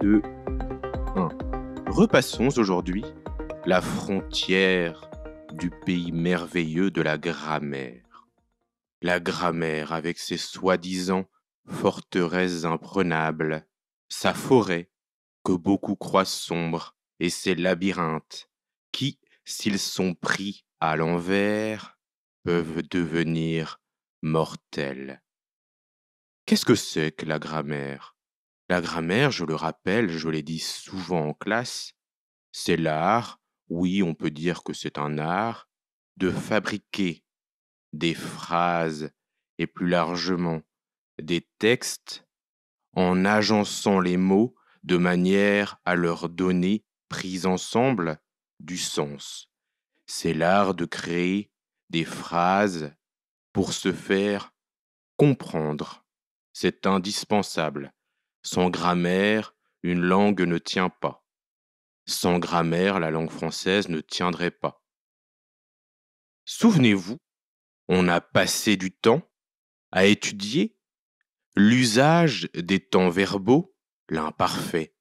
2, 1. Repassons aujourd'hui la frontière du pays merveilleux de la grammaire. La grammaire avec ses soi-disant forteresses imprenables, sa forêt que beaucoup croient sombre et ses labyrinthes qui, s'ils sont pris à l'envers, peuvent devenir mortels. Qu'est-ce que c'est que la grammaire? La grammaire, je le rappelle, je l'ai dit souvent en classe, c'est l'art, oui, on peut dire que c'est un art, de fabriquer des phrases et plus largement des textes en agençant les mots de manière à leur donner, pris ensemble, du sens. C'est l'art de créer des phrases pour se faire comprendre. C'est indispensable. Sans grammaire, une langue ne tient pas. Sans grammaire, la langue française ne tiendrait pas. Souvenez-vous, on a passé du temps à étudier l'usage des temps verbaux, l'imparfait,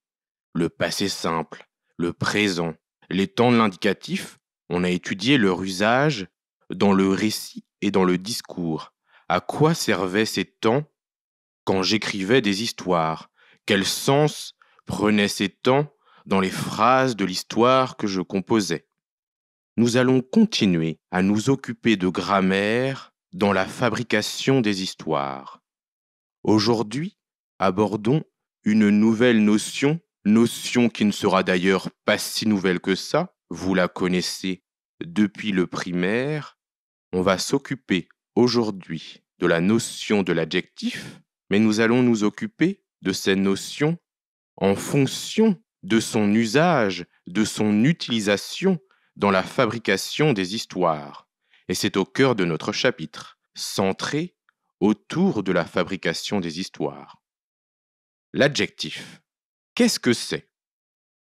le passé simple, le présent, les temps de l'indicatif. On a étudié leur usage dans le récit et dans le discours. À quoi servaient ces temps quand j'écrivais des histoires? Quel sens prenaient ces temps dans les phrases de l'histoire que je composais? Nous allons continuer à nous occuper de grammaire dans la fabrication des histoires. Aujourd'hui, abordons une nouvelle notion qui ne sera d'ailleurs pas si nouvelle que ça, vous la connaissez depuis le primaire. On va s'occuper aujourd'hui de la notion de l'adjectif, mais nous allons nous occuper de cette notion en fonction de son usage, de son utilisation dans la fabrication des histoires. Et c'est au cœur de notre chapitre, centré autour de la fabrication des histoires. L'adjectif. Qu'est-ce que c'est?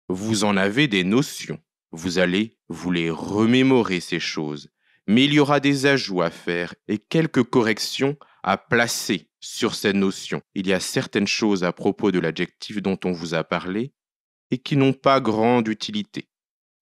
Vous en avez des notions. Vous allez vous les remémorer, ces choses. Mais il y aura des ajouts à faire et quelques corrections à placer sur cette notion. Il y a certaines choses à propos de l'adjectif dont on vous a parlé et qui n'ont pas grande utilité.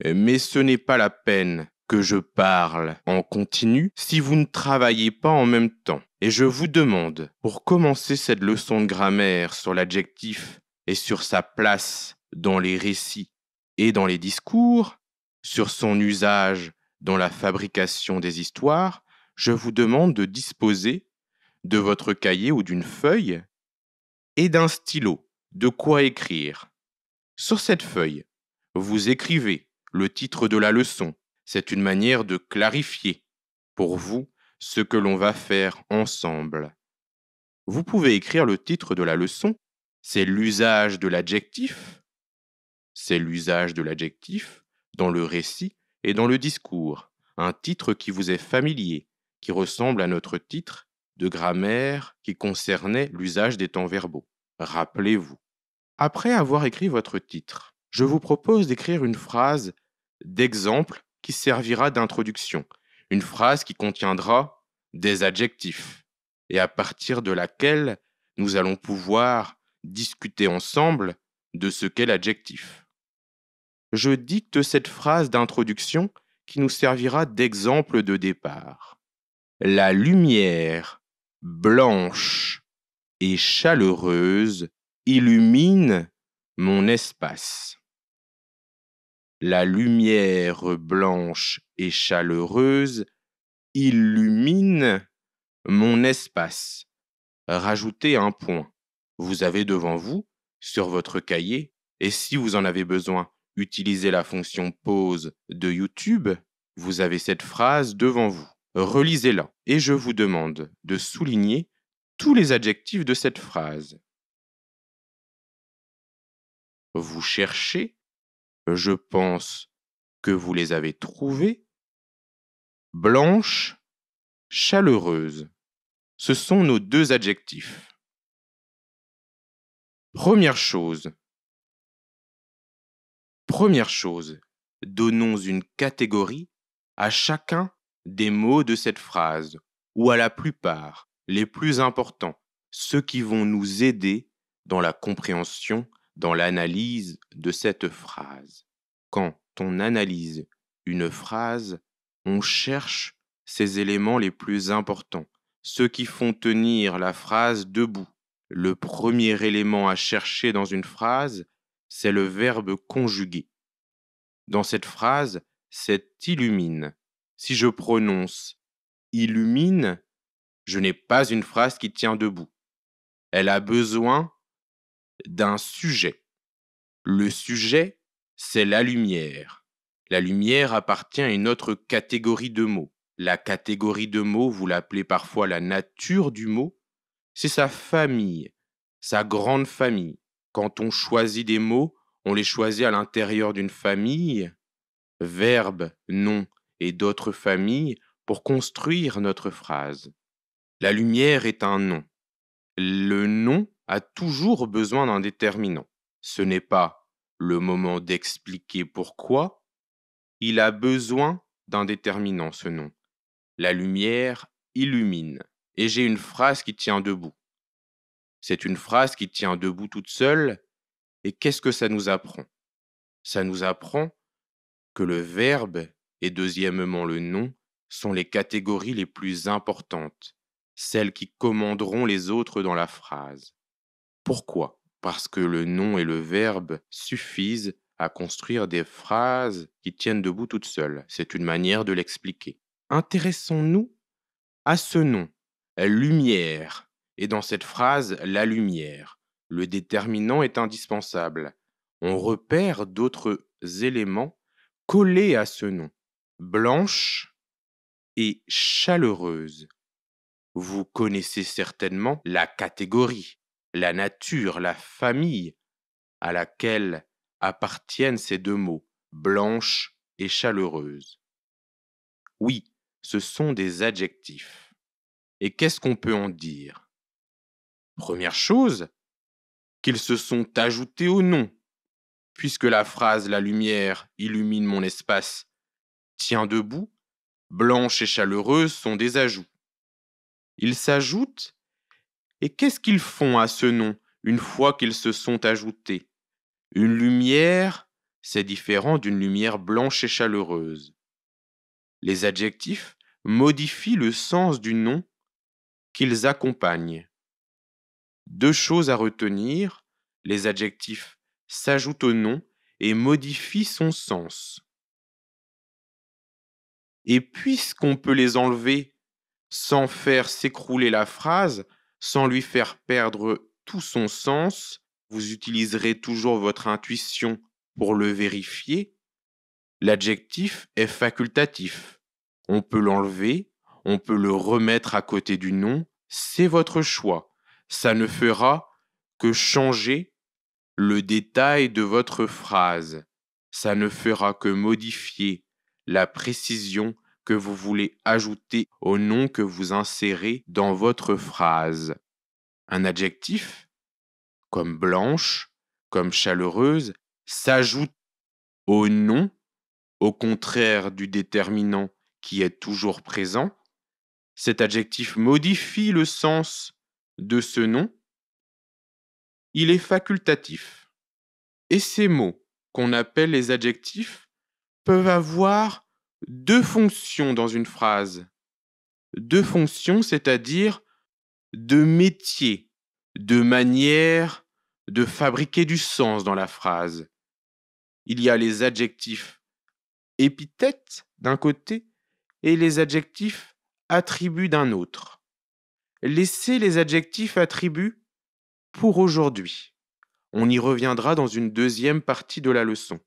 Mais ce n'est pas la peine que je parle en continu si vous ne travaillez pas en même temps. Et je vous demande, pour commencer cette leçon de grammaire sur l'adjectif et sur sa place dans les récits et dans les discours, sur son usage dans la fabrication des histoires, je vous demande de disposer de votre cahier ou d'une feuille et d'un stylo. De quoi écrire. Sur cette feuille, vous écrivez le titre de la leçon. C'est une manière de clarifier pour vous ce que l'on va faire ensemble. Vous pouvez écrire le titre de la leçon. C'est l'usage de l'adjectif. C'est l'usage de l'adjectif dans le récit et dans le discours. Un titre qui vous est familier, qui ressemble à notre titre de grammaire qui concernait l'usage des temps verbaux. Rappelez-vous. Après avoir écrit votre titre, je vous propose d'écrire une phrase d'exemple qui servira d'introduction, une phrase qui contiendra des adjectifs et à partir de laquelle nous allons pouvoir discuter ensemble de ce qu'est l'adjectif. Je dicte cette phrase d'introduction qui nous servira d'exemple de départ. La lumière blanche et chaleureuse illumine mon espace. La lumière blanche et chaleureuse illumine mon espace. Rajoutez un point. Vous avez devant vous, sur votre cahier, et si vous en avez besoin, utilisez la fonction pause de YouTube. Vous avez cette phrase devant vous. Relisez-la et je vous demande de souligner tous les adjectifs de cette phrase. Vous cherchez, je pense que vous les avez trouvés. Blanche, chaleureuse. Ce sont nos deux adjectifs. Première chose, donnons une catégorie à chacun des mots de cette phrase, ou à la plupart, les plus importants, ceux qui vont nous aider dans la compréhension dans l'analyse de cette phrase. Quand on analyse une phrase, on cherche ces éléments les plus importants, ceux qui font tenir la phrase debout. Le premier élément à chercher dans une phrase, c'est le verbe conjugué. Dans cette phrase, c'est illumine. Si je prononce illumine, je n'ai pas une phrase qui tient debout. Elle a besoin d'un sujet. Le sujet, c'est la lumière. La lumière appartient à une autre catégorie de mots. La catégorie de mots, vous l'appelez parfois la nature du mot, c'est sa famille, sa grande famille. Quand on choisit des mots, on les choisit à l'intérieur d'une famille, verbes, noms et d'autres familles pour construire notre phrase. La lumière est un nom. Le nom a toujours besoin d'un déterminant. Ce n'est pas le moment d'expliquer pourquoi. Il a besoin d'un déterminant, ce nom. La lumière illumine. Et j'ai une phrase qui tient debout. C'est une phrase qui tient debout toute seule. Et qu'est-ce que ça nous apprend? Ça nous apprend que le verbe et deuxièmement le nom sont les catégories les plus importantes, celles qui commanderont les autres dans la phrase. Pourquoi? Parce que le nom et le verbe suffisent à construire des phrases qui tiennent debout toutes seules. C'est une manière de l'expliquer. Intéressons-nous à ce nom, lumière, et dans cette phrase, la lumière. Le déterminant est indispensable. On repère d'autres éléments collés à ce nom. Blanche et chaleureuse. Vous connaissez certainement la catégorie, la nature, la famille à laquelle appartiennent ces deux mots, blanche et chaleureuse. Oui, ce sont des adjectifs. Et qu'est-ce qu'on peut en dire? Première chose, qu'ils se sont ajoutés au nom, puisque la phrase la lumière illumine mon espace tient debout, blanche et chaleureuse sont des ajouts. Ils s'ajoutent, et qu'est-ce qu'ils font à ce nom une fois qu'ils se sont ajoutés? Une lumière, c'est différent d'une lumière blanche et chaleureuse. Les adjectifs modifient le sens du nom qu'ils accompagnent. Deux choses à retenir, les adjectifs s'ajoutent au nom et modifient son sens. Et puisqu'on peut les enlever sans faire s'écrouler la phrase, sans lui faire perdre tout son sens, vous utiliserez toujours votre intuition pour le vérifier. L'adjectif est facultatif. On peut l'enlever, on peut le remettre à côté du nom, c'est votre choix. Ça ne fera que changer le détail de votre phrase. Ça ne fera que modifier la précision que vous voulez ajouter au nom que vous insérez dans votre phrase. Un adjectif, comme blanche, comme chaleureuse, s'ajoute au nom, au contraire du déterminant qui est toujours présent. Cet adjectif modifie le sens de ce nom. Il est facultatif. Et ces mots, qu'on appelle les adjectifs, peuvent avoir deux fonctions dans une phrase. Deux fonctions, c'est-à-dire deux métiers, deux manières de fabriquer du sens dans la phrase. Il y a les adjectifs épithètes d'un côté et les adjectifs attributs d'un autre. Laissez les adjectifs attributs pour aujourd'hui. On y reviendra dans une deuxième partie de la leçon.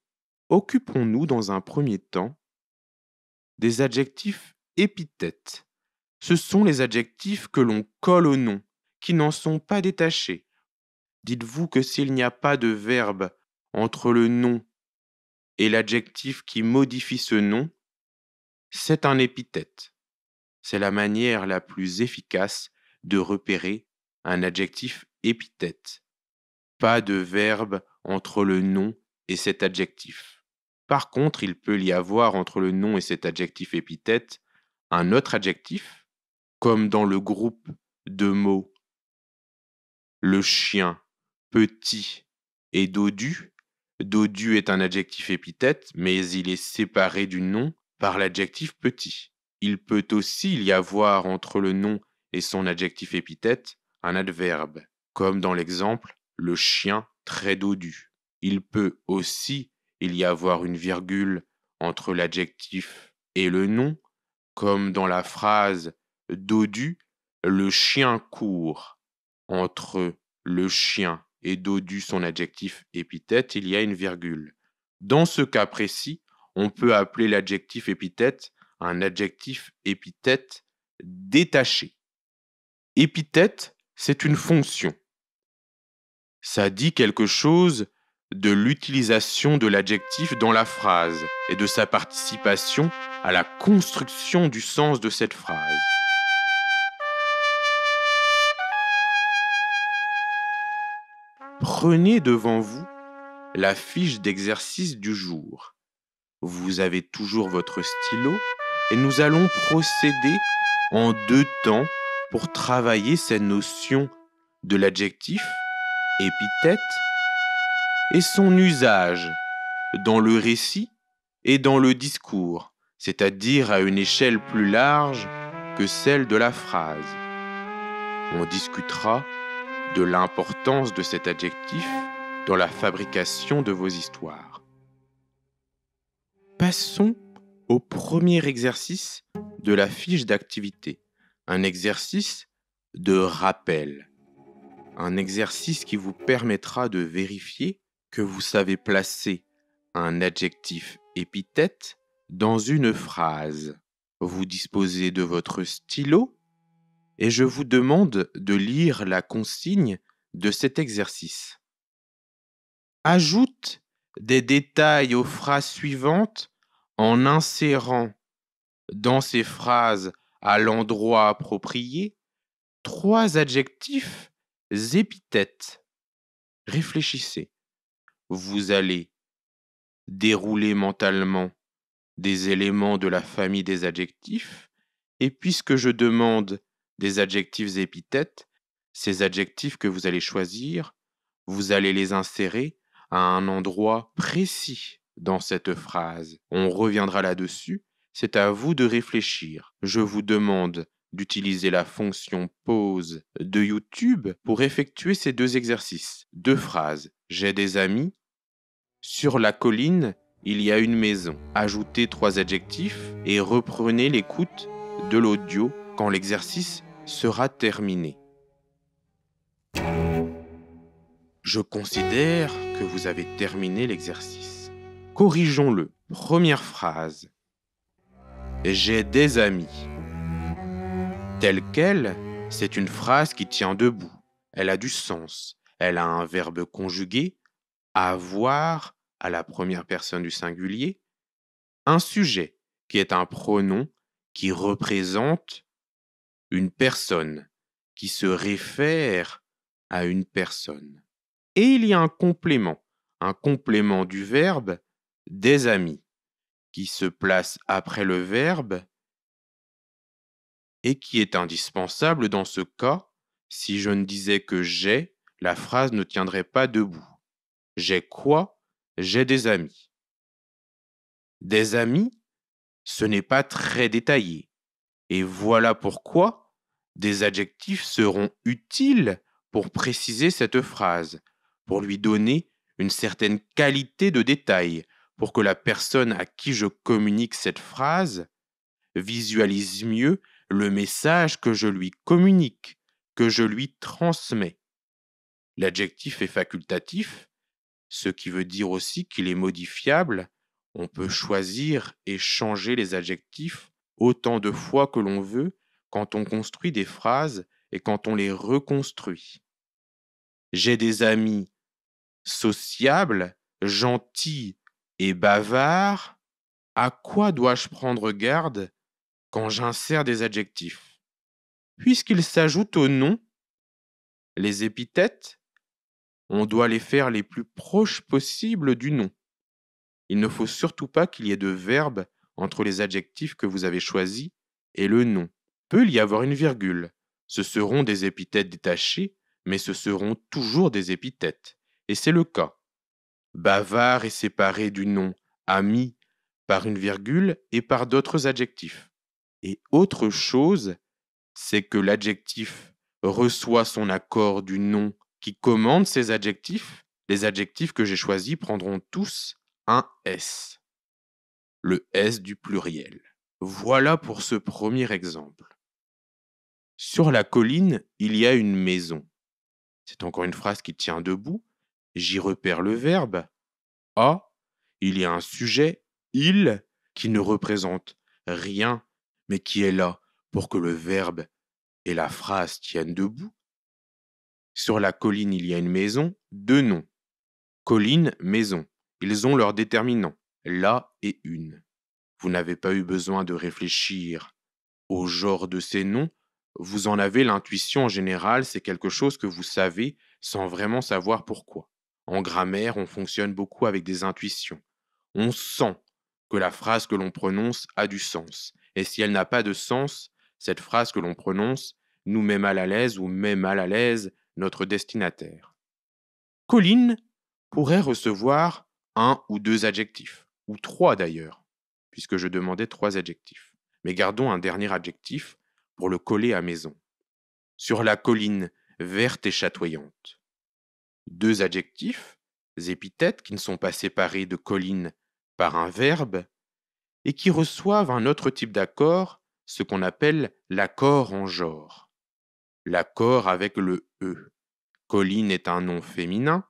Occupons-nous dans un premier temps des adjectifs épithètes. Ce sont les adjectifs que l'on colle au nom, qui n'en sont pas détachés. Dites-vous que s'il n'y a pas de verbe entre le nom et l'adjectif qui modifie ce nom, c'est un épithète. C'est la manière la plus efficace de repérer un adjectif épithète. Pas de verbe entre le nom et cet adjectif. Par contre, il peut y avoir entre le nom et cet adjectif épithète un autre adjectif, comme dans le groupe de mots le chien, petit et dodu. Dodu est un adjectif épithète, mais il est séparé du nom par l'adjectif petit. Il peut aussi y avoir entre le nom et son adjectif épithète un adverbe, comme dans l'exemple le chien très dodu. Il peut aussi y avoir une virgule entre l'adjectif et le nom, comme dans la phrase dodu, le chien court. Entre le chien et dodu, son adjectif épithète, il y a une virgule. Dans ce cas précis, on peut appeler l'adjectif épithète un adjectif épithète détaché. Épithète, c'est une fonction. Ça dit quelque chose de l'utilisation de l'adjectif dans la phrase et de sa participation à la construction du sens de cette phrase. Prenez devant vous la fiche d'exercice du jour. Vous avez toujours votre stylo et nous allons procéder en 2 temps pour travailler cette notion de l'adjectif, épithète, et son usage dans le récit et dans le discours, c'est-à-dire à une échelle plus large que celle de la phrase. On discutera de l'importance de cet adjectif dans la fabrication de vos histoires. Passons au premier exercice de la fiche d'activité, un exercice de rappel, un exercice qui vous permettra de vérifier que vous savez placer un adjectif épithète dans une phrase. Vous disposez de votre stylo et je vous demande de lire la consigne de cet exercice. Ajoute des détails aux phrases suivantes en insérant dans ces phrases à l'endroit approprié 3 adjectifs épithètes. Réfléchissez. Vous allez dérouler mentalement des éléments de la famille des adjectifs et puisque je demande des adjectifs épithètes, ces adjectifs que vous allez choisir, vous allez les insérer à un endroit précis dans cette phrase. On reviendra là-dessus, c'est à vous de réfléchir. Je vous demande d'utiliser la fonction pause de YouTube pour effectuer ces 2 exercices. 2 phrases. J'ai des amis. Sur la colline, il y a une maison. Ajoutez 3 adjectifs et reprenez l'écoute de l'audio quand l'exercice sera terminé. Je considère que vous avez terminé l'exercice. Corrigeons-le. Première phrase. J'ai des amis. Telle quelle, c'est une phrase qui tient debout. Elle a du sens. Elle a un verbe conjugué, avoir à la première personne du singulier, un sujet qui est un pronom qui représente une personne, qui se réfère à une personne. Et il y a un complément du verbe des amis, qui se place après le verbe et qui est indispensable dans ce cas. Si je ne disais que j'ai, la phrase ne tiendrait pas debout. J'ai quoi? J'ai des amis. Des amis, ce n'est pas très détaillé. Et voilà pourquoi des adjectifs seront utiles pour préciser cette phrase, pour lui donner une certaine qualité de détail, pour que la personne à qui je communique cette phrase visualise mieux le message que je lui communique, que je lui transmets. L'adjectif est facultatif, ce qui veut dire aussi qu'il est modifiable. On peut choisir et changer les adjectifs autant de fois que l'on veut quand on construit des phrases et quand on les reconstruit. J'ai des amis sociables, gentils et bavards. À quoi dois-je prendre garde quand j'insère des adjectifs? Puisqu'ils s'ajoutent au nom, les épithètes, on doit les faire les plus proches possibles du nom. Il ne faut surtout pas qu'il y ait de verbe entre les adjectifs que vous avez choisis et le nom. Peut y avoir une virgule. Ce seront des épithètes détachées, mais ce seront toujours des épithètes. Et c'est le cas. bavard est séparé du nom ami par une virgule et par d'autres adjectifs. Et autre chose, c'est que l'adjectif reçoit son accord du nom qui commande ces adjectifs. Les adjectifs que j'ai choisis prendront tous un S, le S du pluriel. Voilà pour ce premier exemple. Sur la colline, il y a une maison. C'est encore une phrase qui tient debout. J'y repère le verbe a. Il y a un sujet, il, qui ne représente rien, mais qui est là pour que le verbe et la phrase tiennent debout. Sur la colline, il y a une maison, deux noms. Colline, maison. Ils ont leur déterminant, la et une. Vous n'avez pas eu besoin de réfléchir au genre de ces noms. Vous en avez l'intuition en général, c'est quelque chose que vous savez sans vraiment savoir pourquoi. En grammaire, on fonctionne beaucoup avec des intuitions. On sent que la phrase que l'on prononce a du sens. Et si elle n'a pas de sens, cette phrase que l'on prononce nous met mal à l'aise ou met mal à l'aise notre destinataire. Colline pourrait recevoir un ou deux adjectifs, ou trois d'ailleurs, puisque je demandais trois adjectifs. Mais gardons un dernier adjectif pour le coller à maison. Sur la colline verte et chatoyante. Deux adjectifs, épithètes qui ne sont pas séparés de colline par un verbe et qui reçoivent un autre type d'accord, ce qu'on appelle l'accord en genre. L'accord avec le E. Colline est un nom féminin.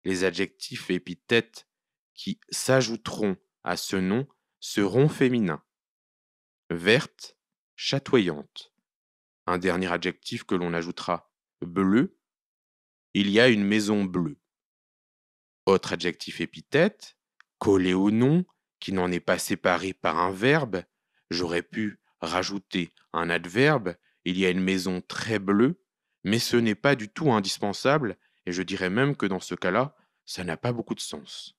Les adjectifs et épithètes qui s'ajouteront à ce nom seront féminins. Verte, chatoyante. Un dernier adjectif que l'on ajoutera, bleu. Il y a une maison bleue. Autre adjectif épithète, collé au nom, qui n'en est pas séparé par un verbe. J'aurais pu rajouter un adverbe. Il y a une maison très bleue, mais ce n'est pas du tout indispensable, et je dirais même que dans ce cas-là, ça n'a pas beaucoup de sens.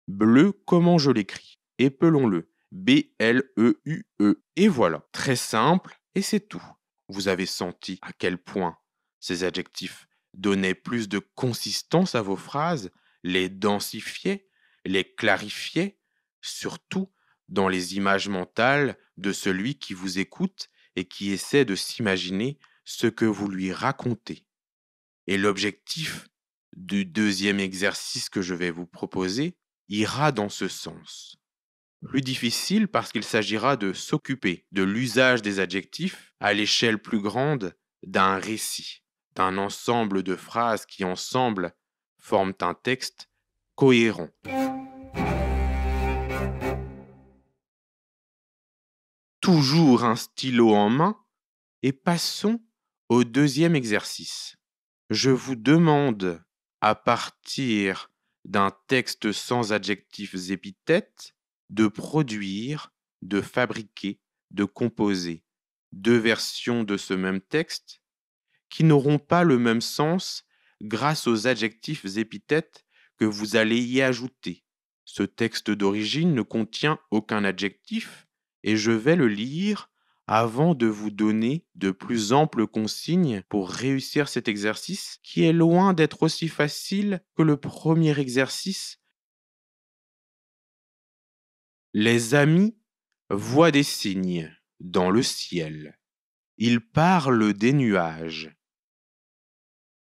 Bleu, comment je l'écris? Épelons-le. B-L-E-U-E. Et voilà, très simple, et c'est tout. Vous avez senti à quel point ces adjectifs donnaient plus de consistance à vos phrases, les densifiaient, les clarifiaient, surtout dans les images mentales de celui qui vous écoute et qui essaie de s'imaginer ce que vous lui racontez. Et l'objectif du deuxième exercice que je vais vous proposer ira dans ce sens. Plus difficile parce qu'il s'agira de s'occuper de l'usage des adjectifs à l'échelle plus grande d'un récit, d'un ensemble de phrases qui ensemble forment un texte cohérent. Toujours un stylo en main et passons au deuxième exercice. Je vous demande, à partir d'un texte sans adjectifs épithètes, de produire, de fabriquer, de composer deux versions de ce même texte qui n'auront pas le même sens grâce aux adjectifs épithètes que vous allez y ajouter. Ce texte d'origine ne contient aucun adjectif et je vais le lire avant de vous donner de plus amples consignes pour réussir cet exercice qui est loin d'être aussi facile que le premier exercice. Les amis voient des signes dans le ciel. Ils parlent des nuages.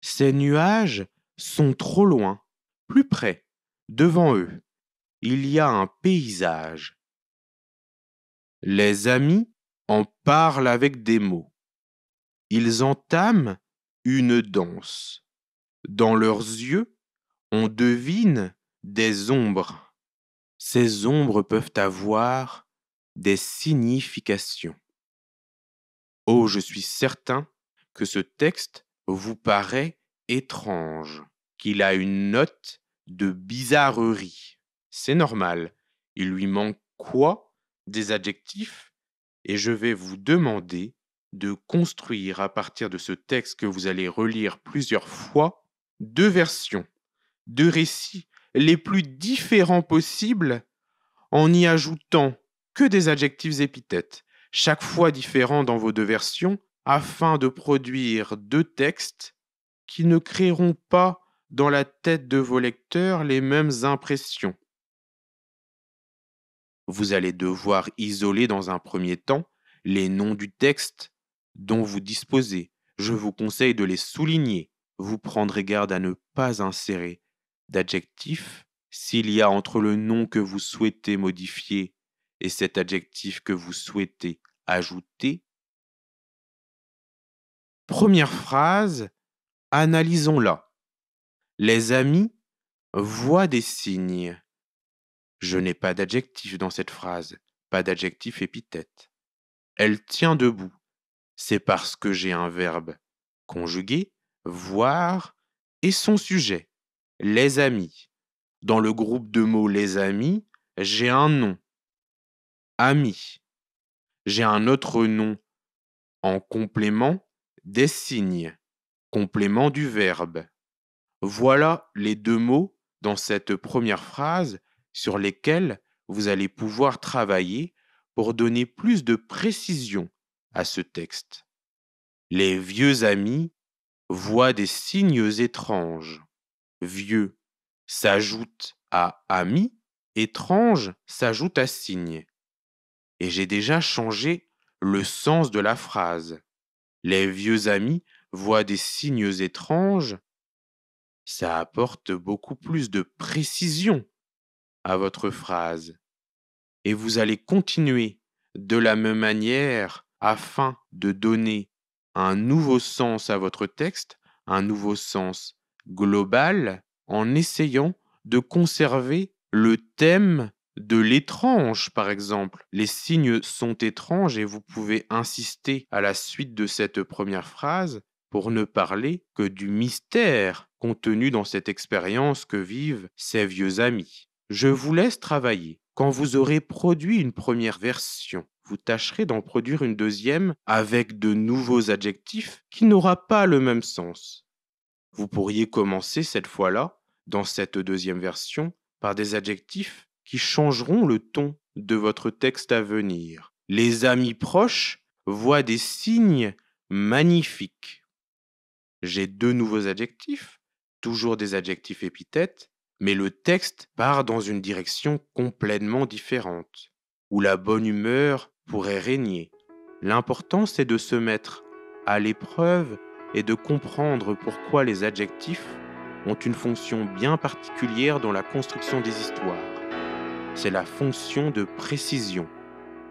Ces nuages sont trop loin, plus près, devant eux. Il y a un paysage. Les amis en parlent avec des mots. Ils entament une danse. Dans leurs yeux, on devine des ombres. Ces ombres peuvent avoir des significations. Oh, je suis certain que ce texte vous paraît étrange, qu'il a une note de bizarrerie. C'est normal. Il lui manque quoi? Des adjectifs? Et je vais vous demander de construire à partir de ce texte que vous allez relire plusieurs fois deux versions, deux récits les plus différents possibles en n'y ajoutant que des adjectifs épithètes, chaque fois différents dans vos deux versions, afin de produire deux textes qui ne créeront pas dans la tête de vos lecteurs les mêmes impressions. Vous allez devoir isoler dans un premier temps les noms du texte dont vous disposez. Je vous conseille de les souligner. Vous prendrez garde à ne pas insérer d'adjectif s'il y a entre le nom que vous souhaitez modifier et cet adjectif que vous souhaitez ajouter. Première phrase, analysons-la. Les amis voient des signes. Je n'ai pas d'adjectif dans cette phrase, pas d'adjectif épithète. Elle tient debout. C'est parce que j'ai un verbe conjugué, voir, et son sujet, les amis. Dans le groupe de mots les amis, j'ai un nom, ami. J'ai un autre nom en complément, des signes, complément du verbe. Voilà les deux mots dans cette première phrase sur lesquels vous allez pouvoir travailler pour donner plus de précision à ce texte. Les vieux amis voient des signes étranges. Vieux s'ajoute à ami, étrange s'ajoute à signe. Et j'ai déjà changé le sens de la phrase. Les vieux amis voient des signes étranges. Ça apporte beaucoup plus de précision à votre phrase. Et vous allez continuer de la même manière afin de donner un nouveau sens à votre texte, un nouveau sens global, en essayant de conserver le thème de l'étrange, par exemple. Les signes sont étranges et vous pouvez insister à la suite de cette première phrase pour ne parler que du mystère contenu dans cette expérience que vivent ces vieux amis. Je vous laisse travailler. Quand vous aurez produit une première version, vous tâcherez d'en produire une deuxième avec de nouveaux adjectifs qui n'aura pas le même sens. Vous pourriez commencer cette fois-là, dans cette deuxième version, par des adjectifs qui changeront le ton de votre texte à venir. Les amis proches voient des signes magnifiques. J'ai deux nouveaux adjectifs, toujours des adjectifs épithètes, mais le texte part dans une direction complètement différente, où la bonne humeur pourrait régner. L'important, c'est de se mettre à l'épreuve et de comprendre pourquoi les adjectifs ont une fonction bien particulière dans la construction des histoires. C'est la fonction de précision,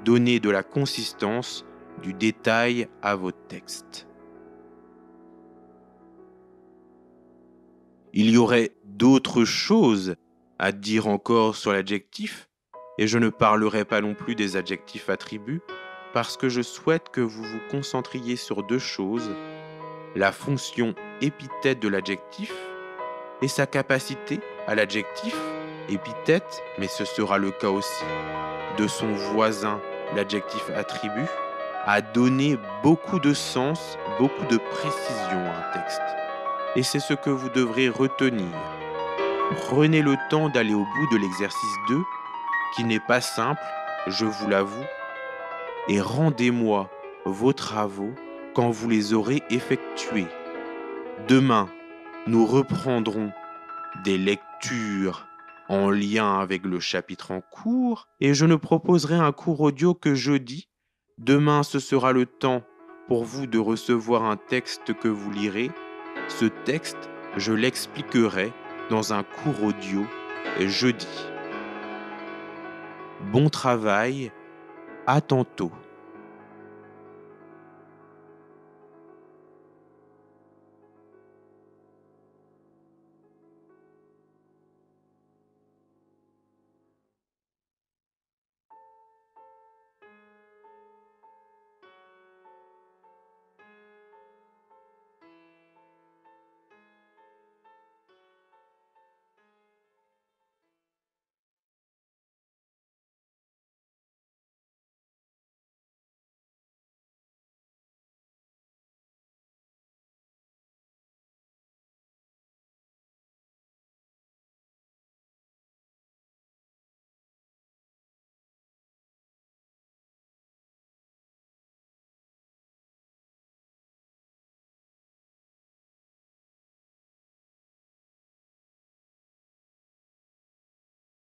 donner de la consistance, du détail à vos textes. Il y aurait d'autres choses à dire encore sur l'adjectif, et je ne parlerai pas non plus des adjectifs attributs, parce que je souhaite que vous vous concentriez sur deux choses, la fonction épithète de l'adjectif et sa capacité à l'adjectif, épithète, mais ce sera le cas aussi, de son voisin, l'adjectif attribut, à donner beaucoup de sens, beaucoup de précision à un texte. Et c'est ce que vous devrez retenir. Prenez le temps d'aller au bout de l'exercice 2, qui n'est pas simple, je vous l'avoue, et rendez-moi vos travaux quand vous les aurez effectués. Demain, nous reprendrons des lectures en lien avec le chapitre en cours, et je ne proposerai un cours audio que jeudi. Demain, ce sera le temps pour vous de recevoir un texte que vous lirez. Ce texte, je l'expliquerai dans un cours audio jeudi. Bon travail, à tantôt.